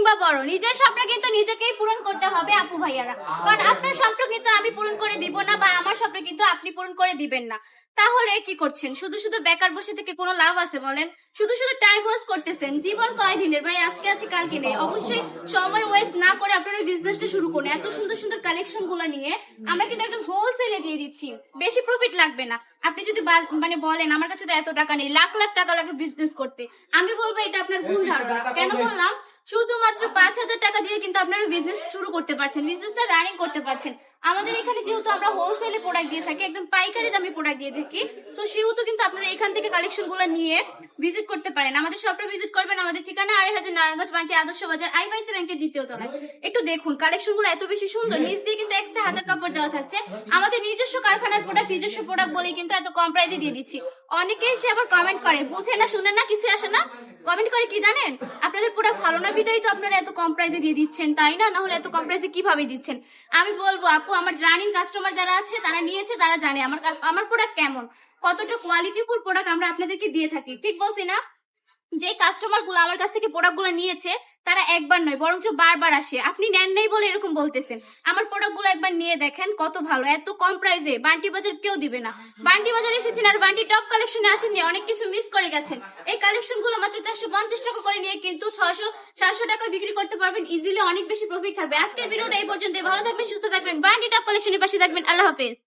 কিংবা বড়, নিজের স্বপ্ন কিন্তু নিজেকেই পূরণ করতে হবে আপু ভাইয়ারা। কারণ আপনার স্বপ্ন কিন্তু আমি পূরণ করে দিব না, বা আমার স্বপ্ন কিন্তু আপনি পূরণ করে দিবেন না। তাহলে কি করছেন? শুধু শুধু বেকার বসে থেকে কোনো লাভ আছে বলেন? শুধু শুধু টাইম ওয়েস্ট করতেছেন। জীবন কয়দিনের ভাই? আজকে আছে কালকে নেই। অবশ্যই সময় ওয়েস্ট না করে আপনারা বিজনেসটা শুরু করুন। এত সুন্দর সুন্দর কালেকশন গুলো নিয়ে আমরা কিন্তু একদম হোলসেলে দিয়ে দিচ্ছি, বেশি প্রফিট লাগবে না। আপনি যদি মানে বলেন আমার কাছে তো এত টাকা নেই, লাখ লাখ টাকা লাগে বিজনেস করতে, আমি বলবো এটা আপনার ভুল ধারণা। কেন বললাম? শুধুমাত্র 5,000 টাকা দিয়ে কিন্তু আপনারা বিজনেস শুরু করতে পারছেন, বিজনেসটা রানিং করতে পারছেন। আমাদের এখানে যেহেতু আমরা হোলসেলে প্রোডাক্ট দিয়ে থাকি, একদম পাইকারি দামে প্রোডাক্ট দিয়ে থাকি, তো সেহেতু কিন্তু আপনারা এখান থেকে কালেকশন গুলো নিয়ে ভিজিট করতে পারেন। আমাদের শপটা ভিজিট করবেন। আমাদের ঠিকানা 2,500 নারায়ণগঞ্জ বান্টি আদর্শ বাজার, আইবিআইসি ব্যাংকের দ্বিতীয় তলায়। একটু দেখুন কালেকশন গুলো এত বেশি সুন্দর, নিচ দিয়ে কিন্তু এক্সট্রা হাতের কাপড় দেওয়া থাকছে। আমাদের নিজস্ব কারখানার প্রোডাক্ট, নিজস্ব প্রোডাক্ট বলেই কিন্তু এত কম প্রাইসে দিয়ে দিচ্ছি। অনেকেই সে আবার কমেন্ট করে, বুঝে না শুনে না কিছু আসে না, কমেন্ট করে কি জানেন? আপনাদের প্রোডাক্ট ভালো না বিদায় তো আপনারা এত কম প্রাইসে দিয়ে দিচ্ছেন, তাই না? না হলে এত কম প্রাইসে কিভাবে দিচ্ছেন? আমি বলবো আপু, আমার রানিং কাস্টমার যারা আছে, তারা নিয়েছে, তারা জানে আমার প্রোডাক্ট কেমন, কতটা কোয়ালিটিফুল প্রোডাক্ট আমরা আপনাদেরকে দিয়ে থাকি। ঠিক বলছি না? যে কাস্টমার গুলো আমার কাছ থেকে প্রোডাক্ট গুলো নিয়েছে, তারা একবার নয় বরঞ্চ বারবার আসে। আপনি নেন নাই বলে এরকম বলতেছেন। আমার প্রোডাক্ট গুলো একবার নিয়ে দেখেন কত ভালো, এত কম প্রাইসে বান্টি বাজার কেউ দিবে না। বান্টি বাজারে এসেছেন আর বান্টি টপ কালেকশনে আসেননি, অনেক কিছু মিস করে গেছেন। এই কালেকশন গুলো মাত্র 450 টাকা করে নিয়ে কিন্তু 600-700 টাকা বিক্রি করতে পারবেন ইজিলি, অনেক বেশি প্রফিট থাকবে। আজকের ভিডিওটা এই পর্যন্ত। ভালো থাকবেন, সুস্থ থাকবেন, বান্টি টপ কালেকশনের পাশে থাকবেন। আল্লাহ হাফেজ।